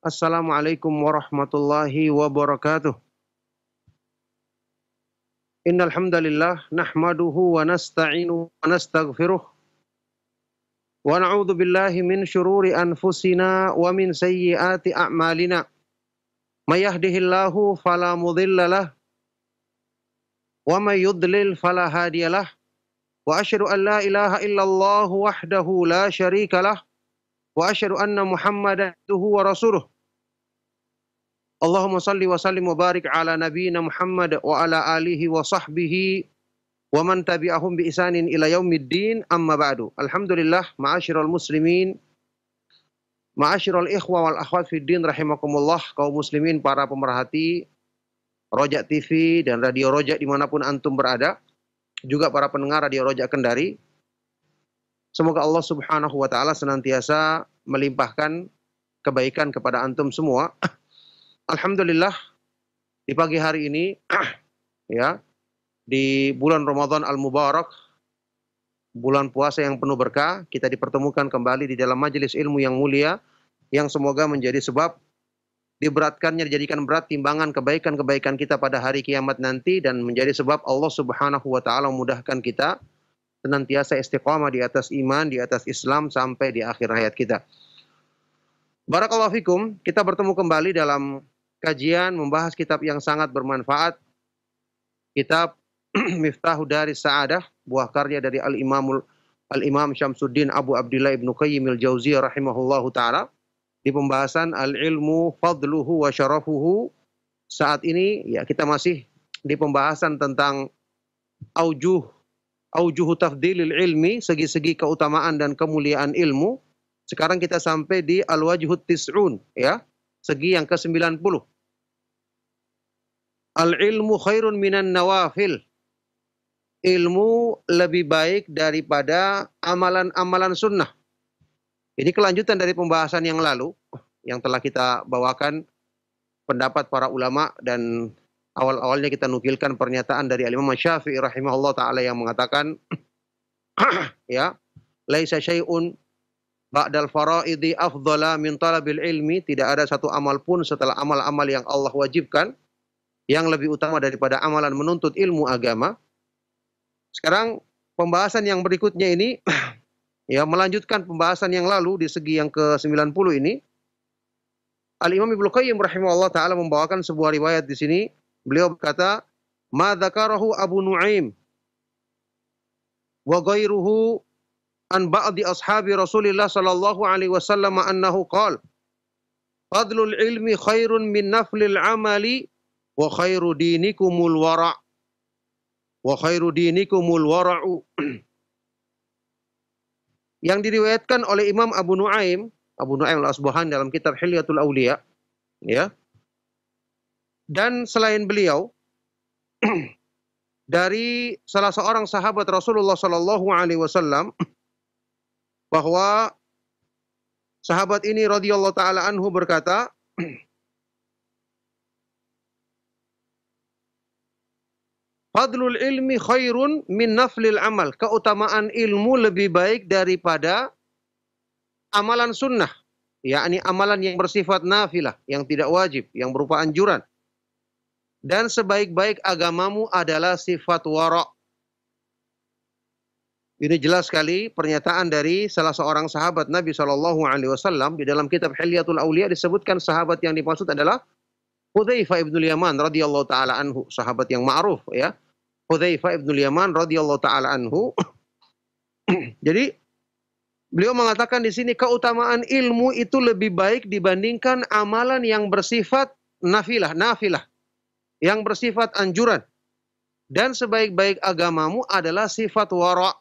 Assalamualaikum warahmatullahi wabarakatuh. Innal hamdalillah nahmaduhu wa nasta'inuhu wa nastaghfiruh wa na'udzu billahi min syururi anfusina wa min sayyiati a'malina. May yahdihillahu fala mudhillalah wa may yudlil fala hadiyalah. Wa asyhadu an la ilaha illallah wahdahu la syarikalah wa asyhadu anna Muhammadan abduhu wa rasuluh. Allahumma salli wa sallim wa barik ala nabiyyina Muhammad wa ala alihi wa sahbihi wa man tabi'ahum bi ihsanin ila yaumiddin, amma ba'du. Alhamdulillah, ma'asyiral muslimin, ma'asyiral ikhwa wal akhwat fid din rahimakumullah, kaum muslimin para pemerhati Rojak TV dan Radio Rojak dimanapun antum berada, juga para pendengar Radio Rojak Kendari. Semoga Allah subhanahu wa ta'ala senantiasa melimpahkan kebaikan kepada antum semua. Alhamdulillah, di pagi hari ini ya, di bulan Ramadan Al-Mubarak, bulan puasa yang penuh berkah, kita dipertemukan kembali di dalam majelis ilmu yang mulia, yang semoga menjadi sebab diberatkannya, dijadikan berat timbangan kebaikan-kebaikan kita pada hari kiamat nanti, dan menjadi sebab Allah subhanahu wa ta'ala memudahkan kita senantiasa istiqamah di atas iman, di atas Islam sampai di akhir hayat kita. Barakallahu fikum, kita bertemu kembali dalam kajian membahas kitab yang sangat bermanfaat, kitab Miftahu Daris Sa'adah, buah karya dari Al-Imam Syamsuddin Abu Abdillah Ibnu Qayyim al-Jauziyah rahimahullahu ta'ala, di pembahasan Al-Ilmu Fadluhu wa Syarafuhu. Saat ini ya kita masih di pembahasan tentang aujuhu tafdilil ilmi, segi-segi keutamaan dan kemuliaan ilmu. Sekarang kita sampai di Al-Wajhut Tis'un, ya, segi yang ke-90. Al-ilmu khairun minan nawafil. Ilmu lebih baik daripada amalan-amalan sunnah. Ini kelanjutan dari pembahasan yang lalu, yang telah kita bawakan pendapat para ulama, dan awal-awalnya kita nukilkan pernyataan dari Al-Imam Syafi'i rahimahullah ta'ala yang mengatakan ya, laisa syai'un ba'dal faraidi afdhala min talabil ilmi. Tidak ada satu amal pun setelah amal-amal yang Allah wajibkan yang lebih utama daripada amalan menuntut ilmu agama. Sekarang pembahasan yang berikutnya ini ya, melanjutkan pembahasan yang lalu di segi yang ke-90 ini. Al-Imam Ibnu Qayyim rahimahullah ta'ala membawakan sebuah riwayat di sini. Beliau berkata, "Ma dzakarahu Abu Nu'aim wa ghairuhu an ba'di ashabi Rasulillah sallallahu alaihi wasallam annahu qala, fadlul ilmi khairun min naflil amali wa khairu dinikumul wara' wa khairu dinikumul wara'u." Yang diriwayatkan oleh Imam Abu Nu'aim Al-Asbahani dalam kitab Hilyatul Auliya, ya. Dan selain beliau dari salah seorang sahabat Rasulullah sallallahu alaihi wasallam, bahwa sahabat ini radhiyallahu taala anhu berkata, fadlul ilmi khairun min naflil amal. Keutamaan ilmu lebih baik daripada amalan sunnah, yakni amalan yang bersifat nafilah, yang tidak wajib, yang berupa anjuran. Dan sebaik-baik agamamu adalah sifat wara'. Ini jelas sekali pernyataan dari salah seorang sahabat Nabi SAW. Di dalam kitab Hilyatul Auliya disebutkan sahabat yang dimaksud adalah Hudzaifah ibnul Yaman radhiyallahu taala anhu, sahabat yang ma'ruf, ya. Hudzaifah ibnul Yaman radhiyallahu taala anhu. Jadi beliau mengatakan di sini keutamaan ilmu itu lebih baik dibandingkan amalan yang bersifat nafilah, yang bersifat anjuran. Dan sebaik-baik agamamu adalah sifat wara',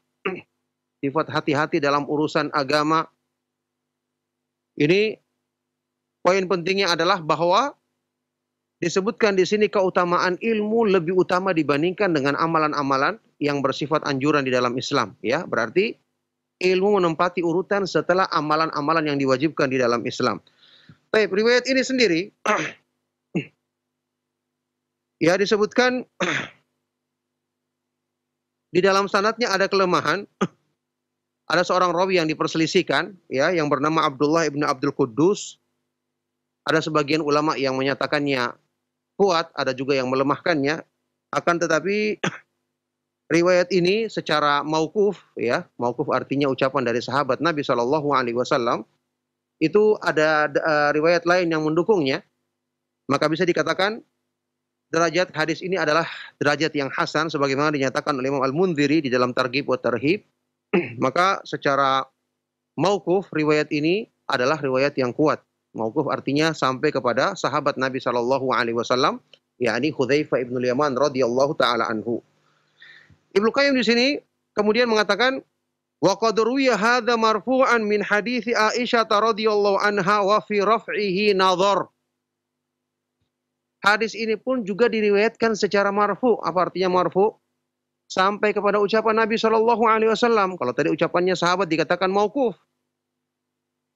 sifat hati-hati dalam urusan agama. Ini poin pentingnya adalah bahwa disebutkan di sini keutamaan ilmu lebih utama dibandingkan dengan amalan-amalan yang bersifat anjuran di dalam Islam, ya. Berarti ilmu menempati urutan setelah amalan-amalan yang diwajibkan di dalam Islam. Baik, riwayat ini sendiri ya disebutkan di dalam sanadnya ada kelemahan. Ada seorang rawi yang diperselisihkan, ya, yang bernama Abdullah ibnu Abdul Quddus. Ada sebagian ulama yang menyatakannya kuat, ada juga yang melemahkannya. Akan tetapi riwayat ini secara mauquf, ya, mauquf artinya ucapan dari sahabat Nabi Shallallahu Alaihi Wasallam, itu ada riwayat lain yang mendukungnya, maka bisa dikatakan derajat hadis ini adalah derajat yang hasan sebagaimana dinyatakan oleh Imam Al-Mundhiri di dalam Targhib wa Tarhib. Maka secara mauquf riwayat ini adalah riwayat yang kuat. Mauquf artinya sampai kepada sahabat Nabi Shallallahu Alaihi Wasallam, yakni Hudzaifah ibn Yaman radhiyallahu taala anhu. Ibnu Qayyim di sini kemudian mengatakan, wa qad ruwiya hadza marfu'an min hadits Aisyah radhiyallahu anha wa fi raf'ihi nadhar. Hadis ini pun juga diriwayatkan secara marfu. Apa artinya marfu? Sampai kepada ucapan Nabi Shallallahu Alaihi Wasallam. Kalau tadi ucapannya sahabat dikatakan mauquf,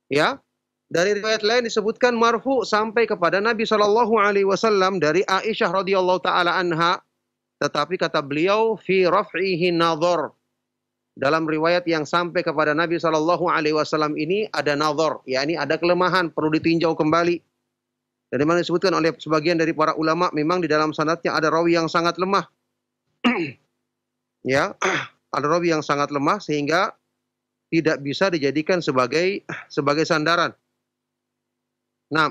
ya. Dari riwayat lain disebutkan marfu sampai kepada Nabi Shallallahu Alaihi Wasallam dari Aisyah radhiyallahu taala anha. Tetapi kata beliau fi raf'ihi nadhar. Dalam riwayat yang sampai kepada Nabi Shallallahu Alaihi Wasallam ini ada nadhar, yakni ada kelemahan, perlu ditinjau kembali. Dari mana disebutkan oleh sebagian dari para ulama, memang di dalam sanadnya ada rawi yang sangat lemah. Ya, ada rawi yang sangat lemah sehingga tidak bisa dijadikan sebagai sandaran. Nah,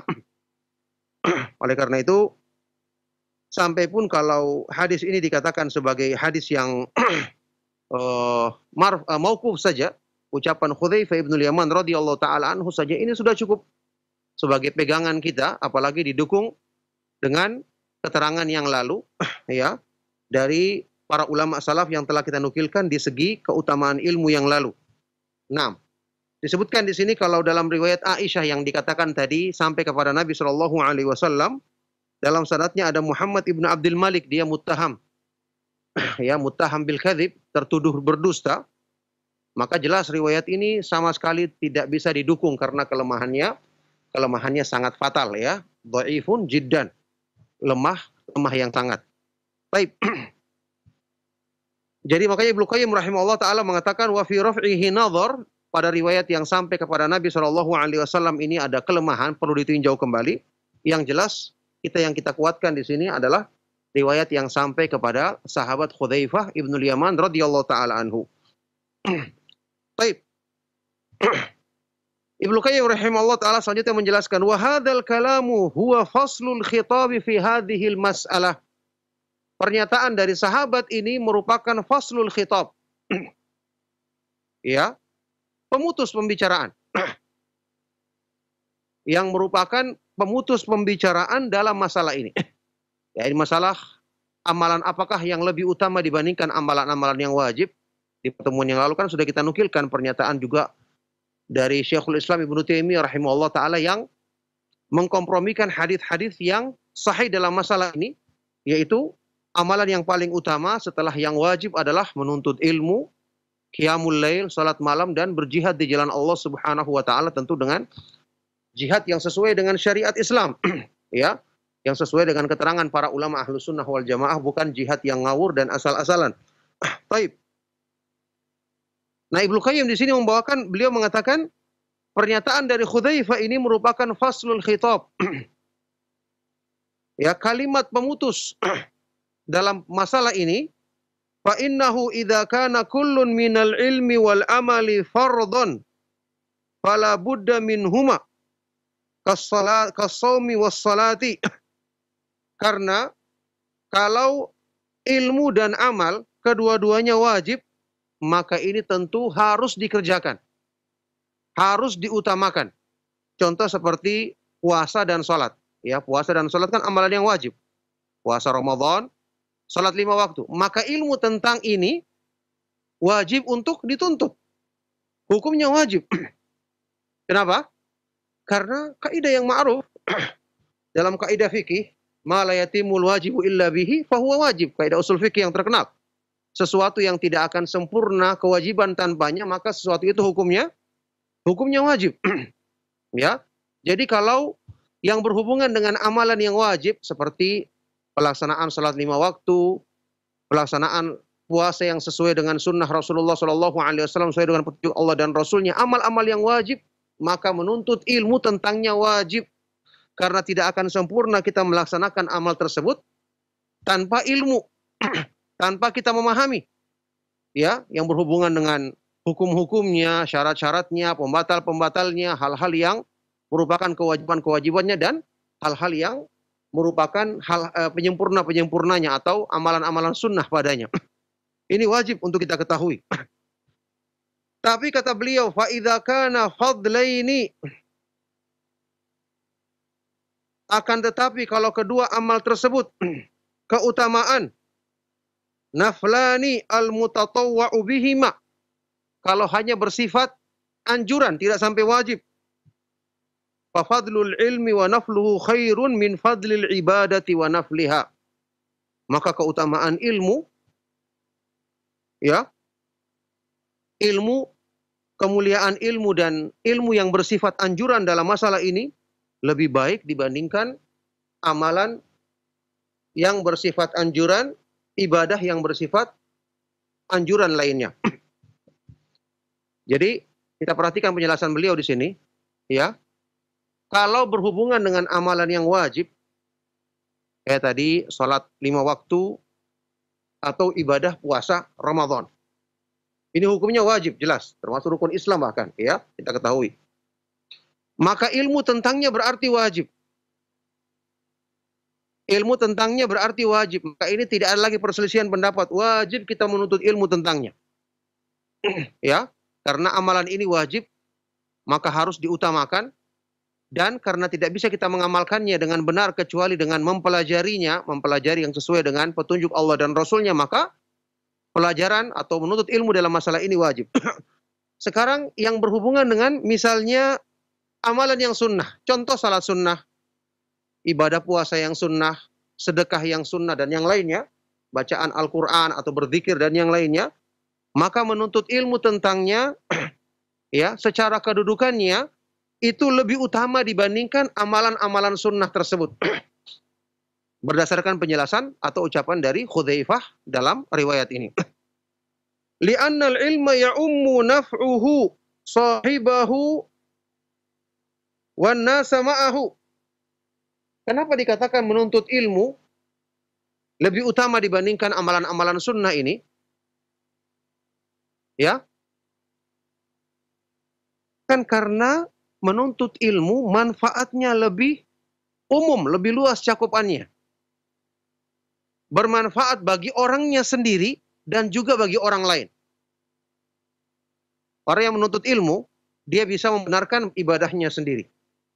oleh karena itu, sampai pun kalau hadis ini dikatakan sebagai hadis yang mauquf saja, ucapan Hudzaifah ibn Yaman radhiyallahu taala anhu saja ini sudah cukup sebagai pegangan kita, apalagi didukung dengan keterangan yang lalu ya dari para ulama salaf yang telah kita nukilkan di segi keutamaan ilmu yang lalu. Nah, disebutkan di sini kalau dalam riwayat Aisyah yang dikatakan tadi sampai kepada Nabi Shallallahu Alaihi Wasallam, dalam sanadnya ada Muhammad ibn Abdul Malik, dia muttaham, ya, muttaham bil kadzib, tertuduh berdusta. Maka jelas riwayat ini sama sekali tidak bisa didukung karena kelemahannya sangat fatal, ya, dhaifun jiddan, lemah yang sangat. Baik. Jadi makanya Ibnu Qayyim rahimahullah taala mengatakan wa fi raf'ihi nadhar, pada riwayat yang sampai kepada Nabi Shallallahu Alaihi Wasallam ini ada kelemahan, perlu ditinjau kembali. Yang jelas yang kita kuatkan di sini adalah riwayat yang sampai kepada sahabat Hudzaifah ibnul Yaman radhiyallahu taala anhu. Baik. Ibnu Qayyim rahimahullah taala selanjutnya menjelaskan wa hadzal kalamu huwa faslul khitab fi hadhil mas'alah. Pernyataan dari sahabat ini merupakan faslul khitab. Ya, pemutus pembicaraan. Yang merupakan pemutus pembicaraan dalam masalah ini. Ya, ini masalah amalan apakah yang lebih utama dibandingkan amalan-amalan yang wajib. Di pertemuan yang lalu kan sudah kita nukilkan pernyataan juga dari Syekhul Islam Ibnu Taimiyah rahimahullah taala yang mengkompromikan hadis-hadis yang sahih dalam masalah ini, yaitu amalan yang paling utama setelah yang wajib adalah menuntut ilmu, qiyamul lail, salat malam, dan berjihad di jalan Allah Subhanahu wa taala, tentu dengan jihad yang sesuai dengan syariat Islam. Ya, yang sesuai dengan keterangan para ulama Ahlus Sunnah wal Jamaah, bukan jihad yang ngawur dan asal-asalan. Baik. Nah, Ibnu Qayyim di sini membawakan, beliau mengatakan pernyataan dari Hudzaifah ini merupakan faslul khitab. Ya, kalimat pemutus dalam masalah ini, fa innahu idza kana kullun minal ilmi wal amali fardhan fala budda minhuma kas-shaumi was-salati. Karena kalau ilmu dan amal kedua-duanya wajib, maka ini tentu harus dikerjakan, harus diutamakan. Contoh seperti puasa dan salat. Ya, puasa dan salat kan amalan yang wajib. Puasa Ramadan, salat 5 waktu. Maka ilmu tentang ini wajib untuk dituntut. Hukumnya wajib. Kenapa? Karena kaidah yang ma'ruf dalam kaidah fikih, ma la yatimul wajibu illa bihi fahuwa wajib. Kaidah usul fikih yang terkenal. Sesuatu yang tidak akan sempurna kewajiban tanpanya, maka sesuatu itu hukumnya wajib. Ya. Jadi kalau yang berhubungan dengan amalan yang wajib seperti pelaksanaan salat 5 waktu, pelaksanaan puasa yang sesuai dengan sunnah Rasulullah Shallallahu Alaihi Wasallam, sesuai dengan petunjuk Allah dan Rasulnya, amal-amal yang wajib, maka menuntut ilmu tentangnya wajib. karena tidak akan sempurna kita melaksanakan amal tersebut tanpa ilmu, tanpa kita memahami, ya, yang berhubungan dengan hukum-hukumnya, syarat-syaratnya, pembatal-pembatalnya, hal-hal yang merupakan kewajiban-kewajibannya dan hal-hal yang merupakan penyempurna-penyempurnanya atau amalan-amalan sunnah padanya. Ini wajib untuk kita ketahui. Tapi kata beliau, fa idza kana fadlaini, akan tetapi kalau kedua amal tersebut keutamaan, naflani al-mutatawwa'u bihima, kalau hanya bersifat anjuran, tidak sampai wajib, fa fadlul ilmi wa nafluhu khairun min fadlil ibadati wa nafliha, maka keutamaan ilmu, ya, ilmu, kemuliaan ilmu dan ilmu yang bersifat anjuran dalam masalah ini lebih baik dibandingkan amalan yang bersifat anjuran, ibadah yang bersifat anjuran lainnya. Jadi kita perhatikan penjelasan beliau di sini, ya. Kalau berhubungan dengan amalan yang wajib, kayak tadi sholat 5 waktu atau ibadah puasa Ramadan, ini hukumnya wajib, jelas, termasuk rukun Islam bahkan, ya, kita ketahui. Maka ilmu tentangnya berarti wajib. Ilmu tentangnya berarti wajib. Maka ini tidak ada lagi perselisihan pendapat. Wajib kita menuntut ilmu tentangnya. Ya, karena amalan ini wajib, maka harus diutamakan. Dan karena tidak bisa kita mengamalkannya dengan benar kecuali dengan mempelajarinya, mempelajari yang sesuai dengan petunjuk Allah dan Rasulnya, maka pelajaran atau menuntut ilmu dalam masalah ini wajib. Sekarang yang berhubungan dengan misalnya amalan yang sunnah, contoh salat sunnah, ibadah puasa yang sunnah, sedekah yang sunnah dan yang lainnya, bacaan Al-Quran atau berzikir dan yang lainnya, maka menuntut ilmu tentangnya, ya, secara kedudukannya itu lebih utama dibandingkan amalan-amalan sunnah tersebut. Berdasarkan penjelasan atau ucapan dari Hudzaifah dalam riwayat ini. Li'annal ilma ya'ummu naf'uhu sahibahu wan nasa ma'ahu. Kenapa dikatakan menuntut ilmu lebih utama dibandingkan amalan-amalan sunnah ini? Ya. Kan karena menuntut ilmu manfaatnya lebih umum, lebih luas cakupannya. Bermanfaat bagi orangnya sendiri dan juga bagi orang lain. Orang yang menuntut ilmu, dia bisa membenarkan ibadahnya sendiri.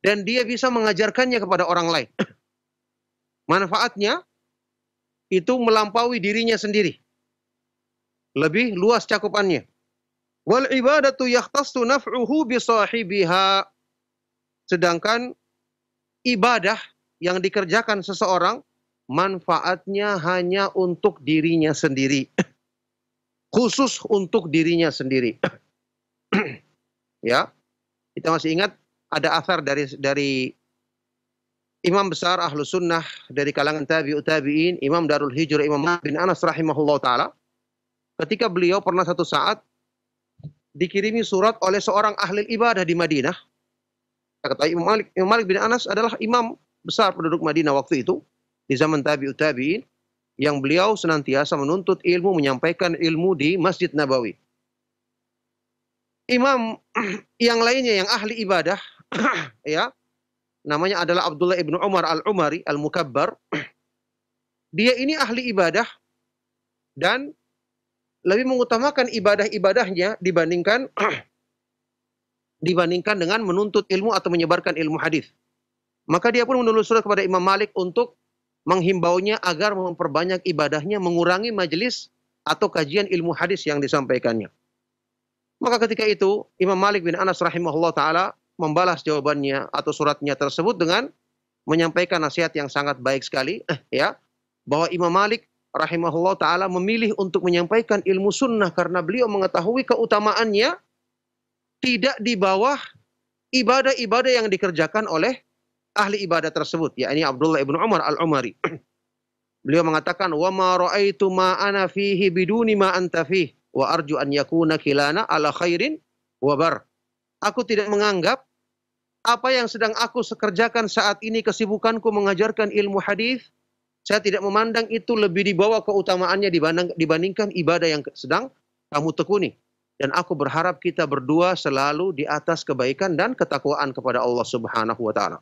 Dan dia bisa mengajarkannya kepada orang lain. Manfaatnya itu melampaui dirinya sendiri. Lebih luas cakupannya. Wal ibadatu yahtassu naf'uhu bi sahibiha. Sedangkan ibadah yang dikerjakan seseorang manfaatnya hanya untuk dirinya sendiri. Khusus untuk dirinya sendiri. Ya. Kita masih ingat ada athar dari imam besar Ahlus Sunnah dari kalangan tabi'ut tabi'in, Imam Darul Hijrah, Imam Malik bin Anas rahimahullah ta'ala. Ketika beliau pernah satu saat dikirimi surat oleh seorang ahli ibadah di Madinah. Kata Imam Malik bin Anas adalah imam besar penduduk Madinah waktu itu, di zaman tabi'ut tabi'in, yang beliau senantiasa menuntut ilmu, menyampaikan ilmu di Masjid Nabawi. Imam yang lainnya yang ahli ibadah, ya, namanya adalah Abdullah ibnu Umar al-Umari al-Mukabbar. Dia ini ahli ibadah dan lebih mengutamakan ibadah-ibadahnya dibandingkan dengan menuntut ilmu atau menyebarkan ilmu hadis. Maka dia pun menulis surat kepada Imam Malik untuk menghimbaunya agar memperbanyak ibadahnya, mengurangi majelis atau kajian ilmu hadis yang disampaikannya. Maka ketika itu Imam Malik bin Anas rahimahullah ta'ala membalas jawabannya atau suratnya tersebut dengan menyampaikan nasihat yang sangat baik sekali, ya, bahwa Imam Malik rahimahullah ta'ala memilih untuk menyampaikan ilmu sunnah karena beliau mengetahui keutamaannya tidak di bawah ibadah-ibadah yang dikerjakan oleh ahli ibadah tersebut, yakni Abdullah ibnu Umar al-Umari. Beliau mengatakan, wa ma ra'aitu ma ana fihi biduni ma anta fihi wa arju an yakuna kilana ala khairin wa bar. Aku tidak menganggap Apa yang sedang aku kerjakan saat ini, kesibukanku mengajarkan ilmu hadis, saya tidak memandang itu lebih dibawa keutamaannya dibandingkan ibadah yang sedang kamu tekuni. Dan aku berharap kita berdua selalu di atas kebaikan dan ketakwaan kepada Allah Subhanahu wa taala.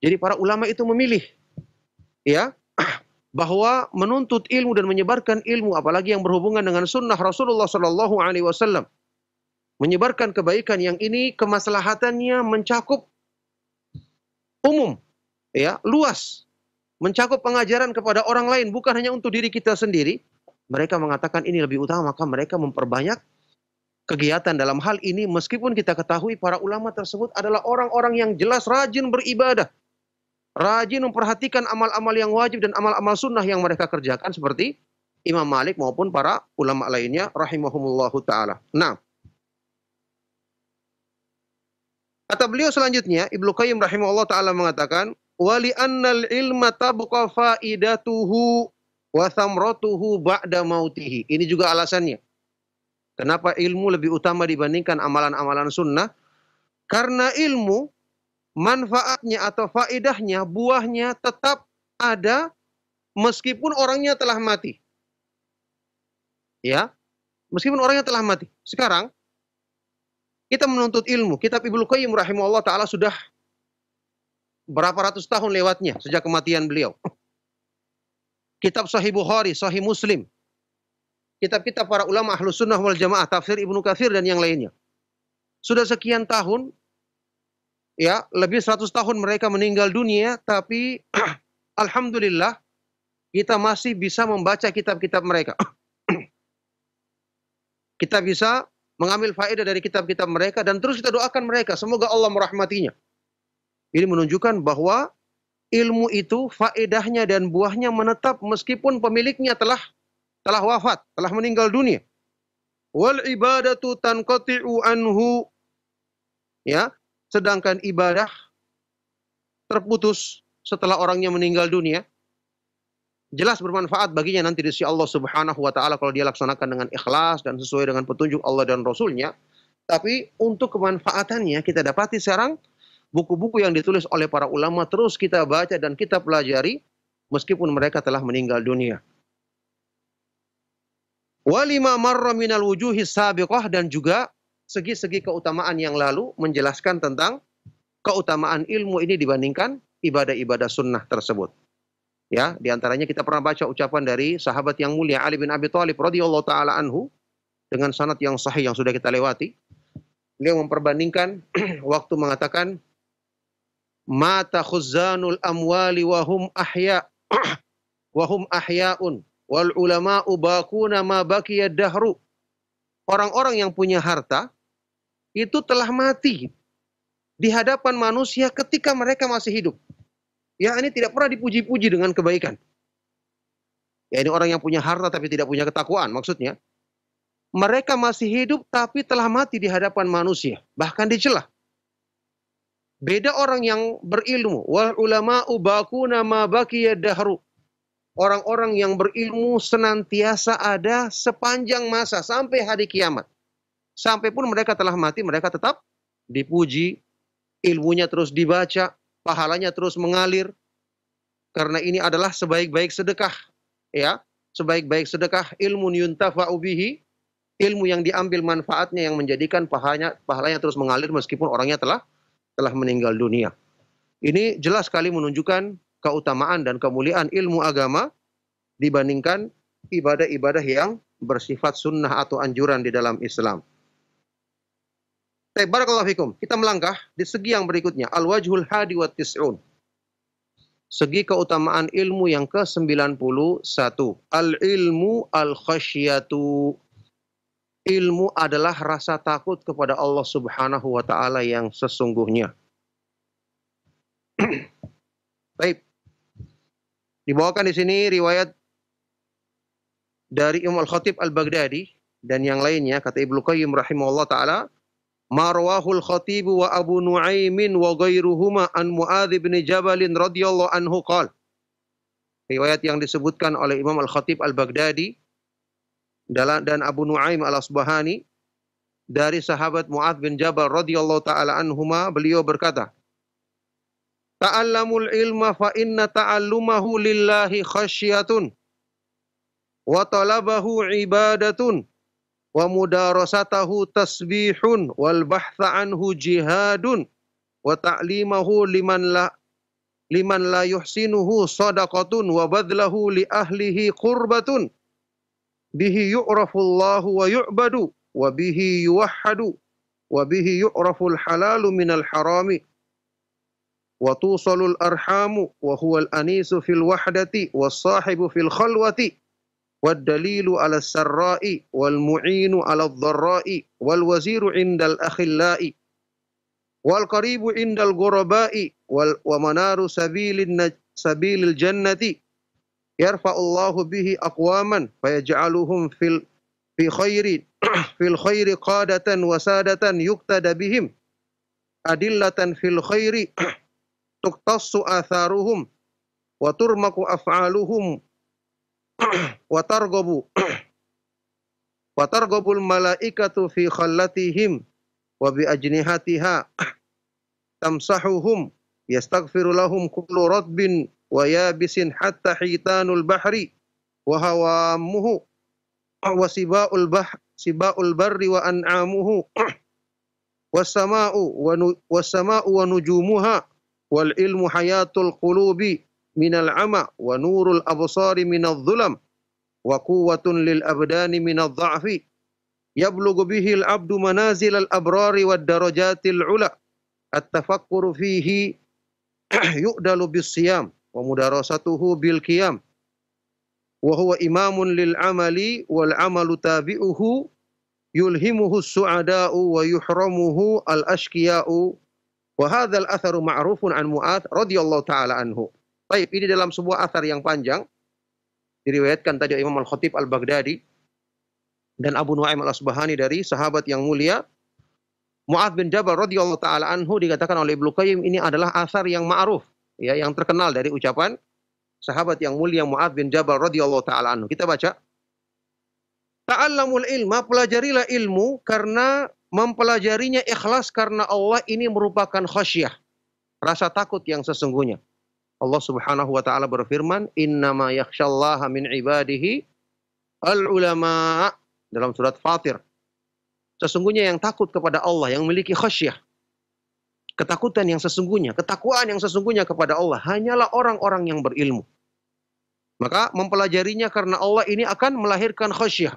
Jadi para ulama itu memilih, ya, bahwa menuntut ilmu dan menyebarkan ilmu, apalagi yang berhubungan dengan sunnah Rasulullah Sallallahu Alaihi Wasallam, menyebarkan kebaikan yang ini kemaslahatannya mencakup umum, ya, luas, mencakup pengajaran kepada orang lain, bukan hanya untuk diri kita sendiri. Mereka mengatakan ini lebih utama, maka mereka memperbanyak kegiatan dalam hal ini, meskipun kita ketahui para ulama tersebut adalah orang-orang yang jelas rajin beribadah, rajin memperhatikan amal-amal yang wajib dan amal-amal sunnah yang mereka kerjakan, seperti Imam Malik maupun para ulama lainnya rahimahumullahu ta'ala. Nah, kata beliau selanjutnya, Ibnu Qayyim rahimahullah ta'ala mengatakan, wali annal ilma tabqa faidatuhu wa thamratuhu ba'da mautihi. Ini juga alasannya. Kenapa ilmu lebih utama dibandingkan amalan-amalan sunnah? Karena ilmu, manfaatnya atau faidahnya, buahnya tetap ada meskipun orangnya telah mati. Ya, meskipun orangnya telah mati. Sekarang, kita menuntut ilmu. Kitab Ibnu Qayyim rahimahullah ta'ala sudah berapa ratus tahun lewatnya sejak kematian beliau. Kitab Sahih Bukhari, Sahih Muslim, kitab-kitab para ulama Ahlus Sunnah wal Jamaah, tafsir Ibnu Katsir dan yang lainnya. Sudah sekian tahun, ya, lebih 100 tahun mereka meninggal dunia, tapi alhamdulillah kita masih bisa membaca kitab-kitab mereka. Kita bisa mengambil faedah dari kitab-kitab mereka dan terus kita doakan mereka, semoga Allah merahmatinya. Ini menunjukkan bahwa ilmu itu faedahnya dan buahnya menetap meskipun pemiliknya telah wafat, telah meninggal dunia. Wal ibadatu tanqati'u anhu, ya, sedangkan ibadah terputus setelah orangnya meninggal dunia. Jelas bermanfaat baginya nanti di sisi Allah Subhanahu wa taala kalau dia laksanakan dengan ikhlas dan sesuai dengan petunjuk Allah dan Rasulnya. Tapi untuk kemanfaatannya kita dapati sekarang buku-buku yang ditulis oleh para ulama terus kita baca dan kita pelajari meskipun mereka telah meninggal dunia. Walima marra minal wujuhi sabiqah, dan juga segi-segi keutamaan yang lalu menjelaskan tentang keutamaan ilmu ini dibandingkan ibadah-ibadah sunnah tersebut. Ya, di antaranya kita pernah baca ucapan dari sahabat yang mulia Ali bin Abi Thalib radhiyallahu taala anhu dengan sanad yang sahih yang sudah kita lewati. Beliau memperbandingkan waktu mengatakan mata khuzanul amwali wa hum ahya wa hum ahyaun wal ulama'u baquna ma baqiya dahru. Orang-orang yang punya harta itu telah mati di hadapan manusia ketika mereka masih hidup. Ya, ini tidak pernah dipuji-puji dengan kebaikan. Ya, ini orang yang punya harta tapi tidak punya ketakwaan, maksudnya. Mereka masih hidup tapi telah mati di hadapan manusia, bahkan dicela. Beda orang yang berilmu. Wal ulama'u baquna ma baqiya dahru. Orang-orang yang berilmu senantiasa ada sepanjang masa sampai hari kiamat. Sampai pun mereka telah mati, mereka tetap dipuji, ilmunya terus dibaca, pahalanya terus mengalir. Karena ini adalah sebaik-baik sedekah, ya. Sebaik-baik sedekah ilmu yuntafa'u bihi, ilmu yang diambil manfaatnya yang menjadikan pahalanya terus mengalir meskipun orangnya telah meninggal dunia. Ini jelas sekali menunjukkan keutamaan dan kemuliaan ilmu agama dibandingkan ibadah-ibadah yang bersifat sunnah atau anjuran di dalam Islam. Barakallahu fikum. Kita melangkah di segi yang berikutnya. Al-wajhul hadi wa tis'un. Segi keutamaan ilmu yang ke-91. Al-ilmu al-khasyatu. Ilmu adalah rasa takut kepada Allah Subhanahu wa taala yang sesungguhnya. Baik. Dibawakan di sini riwayat dari Imam Al-Khatib Al-Baghdadi dan yang lainnya, kata Ibnu Qayyim rahimahullah taala, marwahul Khatib wa Abu Nuaimin wa ghairuhuma an Muadz bin Jabal radhiyallahu anhu qala. Riwayat yang disebutkan oleh Imam Al-Khatib Al-Baghdadi dan Abu Nuaim Al-Asbahani dari sahabat Mu'adz bin Jabal radhiyallahu taala anhuma, beliau berkata, "Ta'allamul ilma fa inna ta'allumahu lillahi khasyatun wa talabahu ibadatun wa mudarasatahu tasbihun wal bahtha anhu jihadun wa ta'limahu liman la yuhsinuhu sadaqatun wa badlahu li ahlihi qurbatun bihi yu'rafullahu wa yu'badu wa bihi yuwahhadu wa bihi yu'raful halalu minal harami wa tusalul arhamu wa huwal anisu fil wahdati was sahibu fil khalwati wad dalilu ala sarra'i wal mu'inu ala dharra'i wal waziru indal akhillai wal qaribu indal ghurabai wa manaru sabilil jannati yarfa'ullahu bihi aqwaman fayaj'aluhum fi khairi qadatan wa sadatan yuqtada bihim adillatan fil khairi tuqtassu atharuhum wa turmaku af'aluhum wa targhabul malaikatu fi khallatihim wa bi ajnihatiha tamsahuhum yastaghfiru lahum kullu radbin wa yabisin hatta hitanul bahri wa hawamuhu wa sibaul barri wa an'amuhu was-sama'u wa nujumuha wal ilmu hayatul qulubi minal ama wa nurul absari minadh dhulam wa quwwatun lil abdani minadh dha'fi yablughu bihi al abdu manazil al abrari wad darajatil ula at-tafakkuru fihi yu'dalu bis siyam wa mudarasatuhu bil qiyam wa huwa imamun lil amali wal amalu tabi'uhu yulhimuhu as-su'ada'u wa yuhramuhu al ashqiya'u wa hadzal atharu ma'rufun an Mu'adz radhiyallahu taala anhu. Baik, ini dalam sebuah athar yang panjang diriwayatkan tadi Imam Al-Khatib Al-Baghdadi dan Abu Nu'aim Al-Asbahani dari sahabat yang mulia Mu'adz bin Jabal radhiyallahu taala anhu. Dikatakan oleh Ibnu Qayyim ini adalah athar yang ma'ruf, ya, yang terkenal dari ucapan sahabat yang mulia Mu'adz bin Jabal radhiyallahu taala anhu. Kita baca, ta'allamul ilma, pelajarilah ilmu karena mempelajarinya ikhlas karena Allah ini merupakan khasyah, rasa takut yang sesungguhnya. Allah Subhanahu wa taala berfirman, "Innama yakhsyallaha min ibadihi al-ulama" dalam surat Fatir. Sesungguhnya yang takut kepada Allah, yang memiliki khasyah, ketakutan yang sesungguhnya, ketakwaan yang sesungguhnya kepada Allah hanyalah orang-orang yang berilmu. Maka mempelajarinya karena Allah ini akan melahirkan khasyah.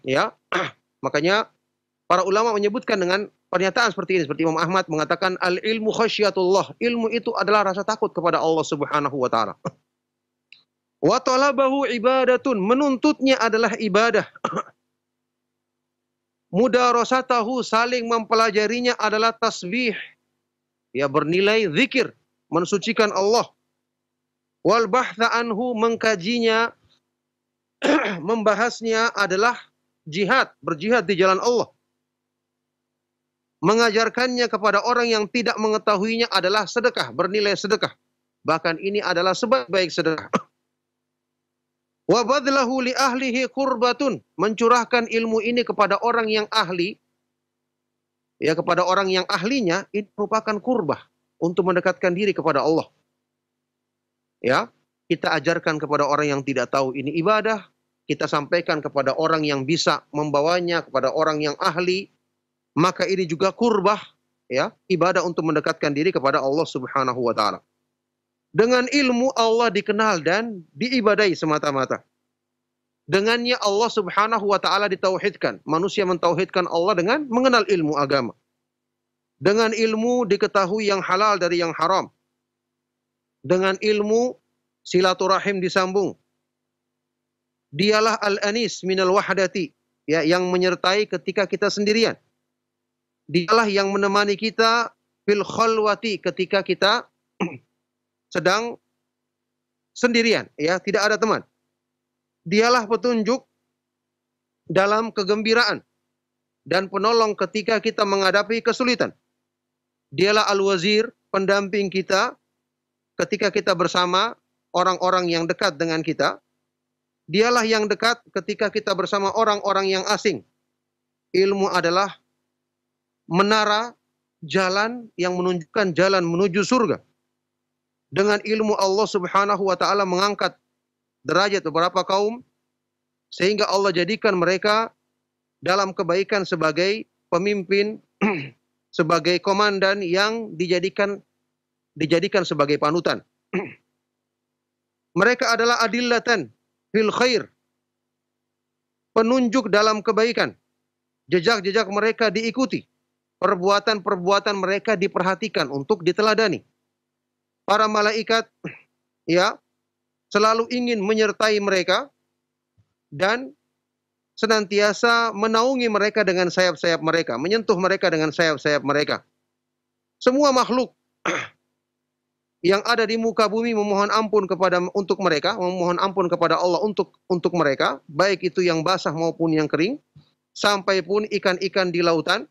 Ya. Makanya para ulama menyebutkan dengan pernyataan seperti ini, seperti Imam Ahmad mengatakan al-ilmu khasyatullah, ilmu itu adalah rasa takut kepada Allah Subhanahu wa taala. Wa talabahu ibadatun, menuntutnya adalah ibadah. Mudarasatahu, saling mempelajarinya adalah tasbih, ya, bernilai zikir, mensucikan Allah. Wal bahtha anhu, mengkajinya, membahasnya adalah jihad, berjihad di jalan Allah. Mengajarkannya kepada orang yang tidak mengetahuinya adalah sedekah, bernilai sedekah. Bahkan ini adalah sebaik-baik sedekah. Wa badlahu li ahlihi qurbatun, mencurahkan ilmu ini kepada orang yang ahli, ya, kepada orang yang ahlinya, ini merupakan kurbah untuk mendekatkan diri kepada Allah. Ya, kita ajarkan kepada orang yang tidak tahu ini ibadah, kita sampaikan kepada orang yang bisa membawanya, kepada orang yang ahli, maka ini juga kurbah, ya, ibadah untuk mendekatkan diri kepada Allah Subhanahu wa taala. Dengan ilmu Allah dikenal dan diibadahi semata-mata. Dengannya Allah Subhanahu wa taala ditauhidkan. Manusia mentauhidkan Allah dengan mengenal ilmu agama. Dengan ilmu diketahui yang halal dari yang haram. Dengan ilmu silaturahim disambung. Dialah al-anis minal wahdati, ya, yang menyertai ketika kita sendirian. Dialah yang menemani kita fil khalwati, ketika kita sedang sendirian, ya, tidak ada teman. Dialah petunjuk dalam kegembiraan dan penolong ketika kita menghadapi kesulitan. Dialah al-wazir, pendamping kita ketika kita bersama orang-orang yang dekat dengan kita. Dialah yang dekat ketika kita bersama orang-orang yang asing. Ilmu adalah menara jalan yang menunjukkan jalan menuju surga. Dengan ilmu Allah Subhanahu wa taala mengangkat derajat beberapa kaum sehingga Allah jadikan mereka dalam kebaikan sebagai pemimpin, sebagai komandan yang dijadikan sebagai panutan. Mereka adalah adillatan fil khair, penunjuk dalam kebaikan. Jejak-jejak mereka diikuti. Perbuatan-perbuatan mereka diperhatikan untuk diteladani. Para malaikat ya selalu ingin menyertai mereka dan senantiasa menaungi mereka dengan sayap-sayap mereka, menyentuh mereka dengan sayap-sayap mereka. Semua makhluk yang ada di muka bumi memohon ampun untuk mereka, memohon ampun kepada Allah untuk mereka, baik itu yang basah maupun yang kering, sampai pun ikan-ikan di lautan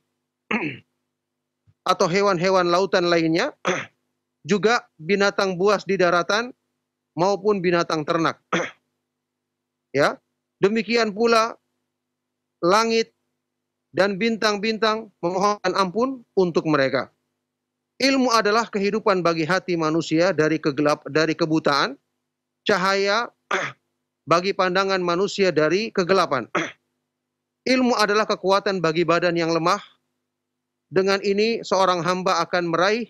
atau hewan-hewan lautan lainnya, juga binatang buas di daratan maupun binatang ternak. Ya, demikian pula langit dan bintang-bintang memohonkan ampun untuk mereka. Ilmu adalah kehidupan bagi hati manusia dari kebutaan, cahaya bagi pandangan manusia dari kegelapan. Ilmu adalah kekuatan bagi badan yang lemah. Dengan ini seorang hamba akan meraih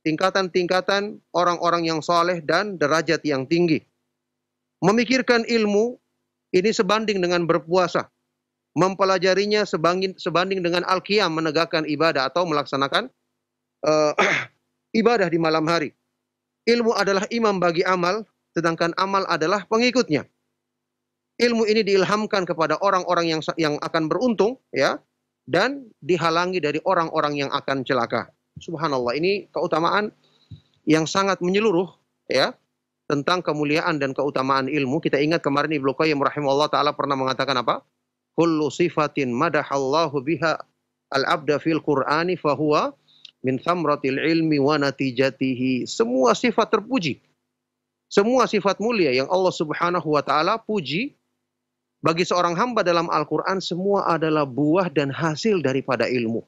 tingkatan-tingkatan orang-orang yang soleh dan derajat yang tinggi. Memikirkan ilmu ini sebanding dengan berpuasa. Mempelajarinya sebanding dengan al-qiyam, menegakkan ibadah atau melaksanakan ibadah di malam hari. Ilmu adalah imam bagi amal, sedangkan amal adalah pengikutnya. Ilmu ini diilhamkan kepada orang-orang yang akan beruntung, ya, dan dihalangi dari orang-orang yang akan celaka. Subhanallah, ini keutamaan yang sangat menyeluruh, ya, tentang kemuliaan dan keutamaan ilmu. Kita ingat kemarin Ibnu Qayyim rahimahullah taala pernah mengatakan apa? Kullu sifatin madahallahu biha al-abda fil Qur'ani fahuwa min thamratil ilmi wa natijatihi. Semua sifat terpuji, semua sifat mulia yang Allah Subhanahu wa taala puji bagi seorang hamba dalam Al-Quran, semua adalah buah dan hasil daripada ilmu.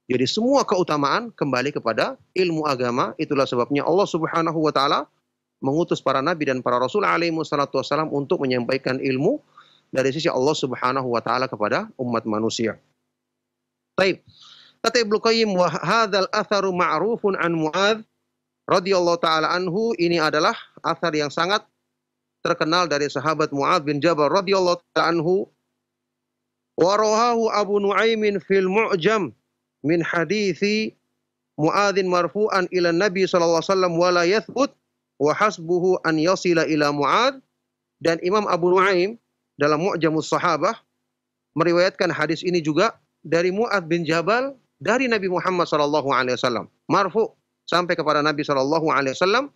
Jadi semua keutamaan kembali kepada ilmu agama. Itulah sebabnya Allah Subhanahu wa taala mengutus para nabi dan para rasul alaihi wassalatu wassalam untuk menyampaikan ilmu dari sisi Allah Subhanahu wa taala kepada umat manusia. Baik. Kata Ibnu Qayyim, wa hadzal atharu ma'rufun an Mu'adz radhiyallahu taala anhu, ini adalah athar yang sangat terkenal dari sahabat Mu'adz bin Jabal radhiyallahu taala anhu. Wa rawahu Abu Nuaimin fil Mu'jam min hadithi Mu'adzin marfu'an ila Nabi sallallahu alaihi wasallam wa la yathbut wa hasbuhu an yasila ila Mu'adz. Dan Imam Abu Nuaim dalam Mu'jamus Sahabah meriwayatkan hadis ini juga dari Mu'adz bin Jabal dari Nabi Muhammad sallallahu alaihi wasallam, marfu sampai kepada Nabi sallallahu alaihi wasallam.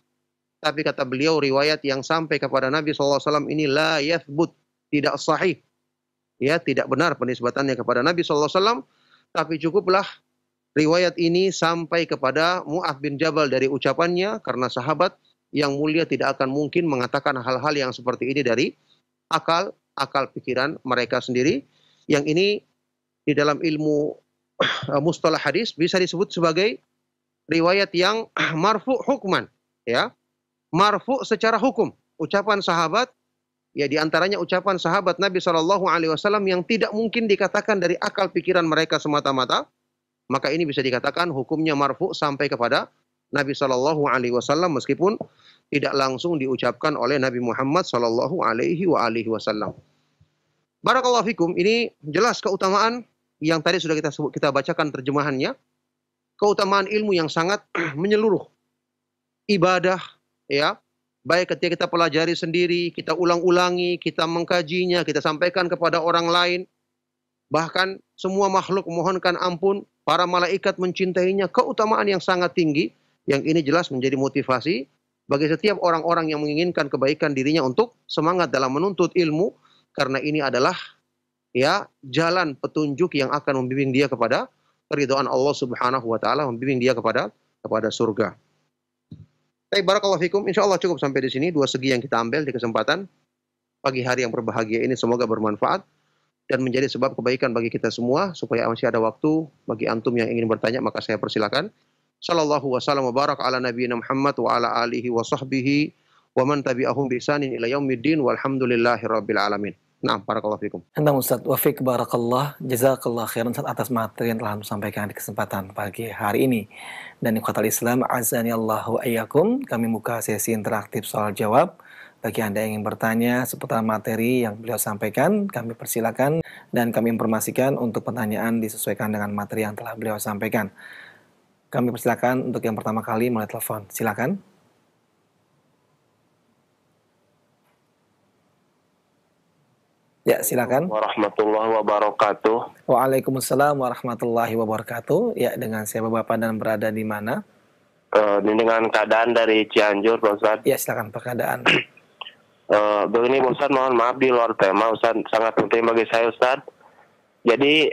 Tapi kata beliau, riwayat yang sampai kepada Nabi sallallahu alaihi wasallam ini la yathbut, tidak sahih. Ya, tidak benar penisbatannya kepada Nabi sallallahu alaihi wasallam, tapi cukuplah riwayat ini sampai kepada Mu'adz bin Jabal dari ucapannya, karena sahabat yang mulia tidak akan mungkin mengatakan hal-hal yang seperti ini dari akal pikiran mereka sendiri. Yang ini di dalam ilmu mustalah hadis bisa disebut sebagai riwayat yang marfu hukman, ya. Marfu secara hukum, ucapan sahabat, ya, di antaranya ucapan sahabat Nabi Shallallahu alaihi wasallam yang tidak mungkin dikatakan dari akal pikiran mereka semata-mata, maka ini bisa dikatakan hukumnya marfu sampai kepada Nabi Shallallahu alaihi wasallam meskipun tidak langsung diucapkan oleh Nabi Muhammad Shallallahu alaihi wasallam. Barakallahu fikum, ini jelas keutamaan yang tadi sudah kita bacakan terjemahannya. Keutamaan ilmu yang sangat menyeluruh. Ibadah, ya, baik ketika kita pelajari sendiri, kita ulang-ulangi, kita mengkajinya, kita sampaikan kepada orang lain. Bahkan semua makhluk memohonkan ampun, para malaikat mencintainya, keutamaan yang sangat tinggi. Yang ini jelas menjadi motivasi bagi setiap orang-orang yang menginginkan kebaikan dirinya untuk semangat dalam menuntut ilmu, karena ini adalah, ya, jalan petunjuk yang akan membimbing dia kepada keridhaan Allah Subhanahu wa taala, membimbing dia kepada surga. Baik, barakallahu fikum. Insyaallah cukup sampai di sini dua segi yang kita ambil di kesempatan pagi hari yang berbahagia ini, semoga bermanfaat. dan menjadi sebab kebaikan bagi kita semua. Supaya masih ada waktu bagi antum yang ingin bertanya, maka saya persilakan. Sallallahu wasallam wa barak ala nabiyina Muhammad wa ala alihi wa sahbihi wa man tabi'ahum bi ihsanin ila yaumiddin walhamdulillahi rabbil alamin. Nah, barakallahu fikum. Anda Ustaz, wafik barakallah, jazakallah khairan Ustaz atas materi yang telah disampaikan di kesempatan pagi hari ini. Dan ikhwatal Islam, azani Allahu ayyakum, kami buka sesi interaktif soal jawab. Bagi Anda yang ingin bertanya seputar materi yang beliau sampaikan, kami persilakan dan kami informasikan untuk pertanyaan disesuaikan dengan materi yang telah beliau sampaikan. Kami persilakan untuk yang pertama kali melalui telepon. Silakan. Ya, silakan. Warahmatullahi wabarakatuh. Waalaikumsalam warahmatullahi wabarakatuh. Ya, dengan siapa Bapak dan berada di mana? Dengan keadaan dari Cianjur, Pak Ustaz. Ya, silakan perkeadaan. Begini, Ustaz, mohon maaf di luar tema, Ustaz, sangat penting bagi saya, Ustaz. Jadi,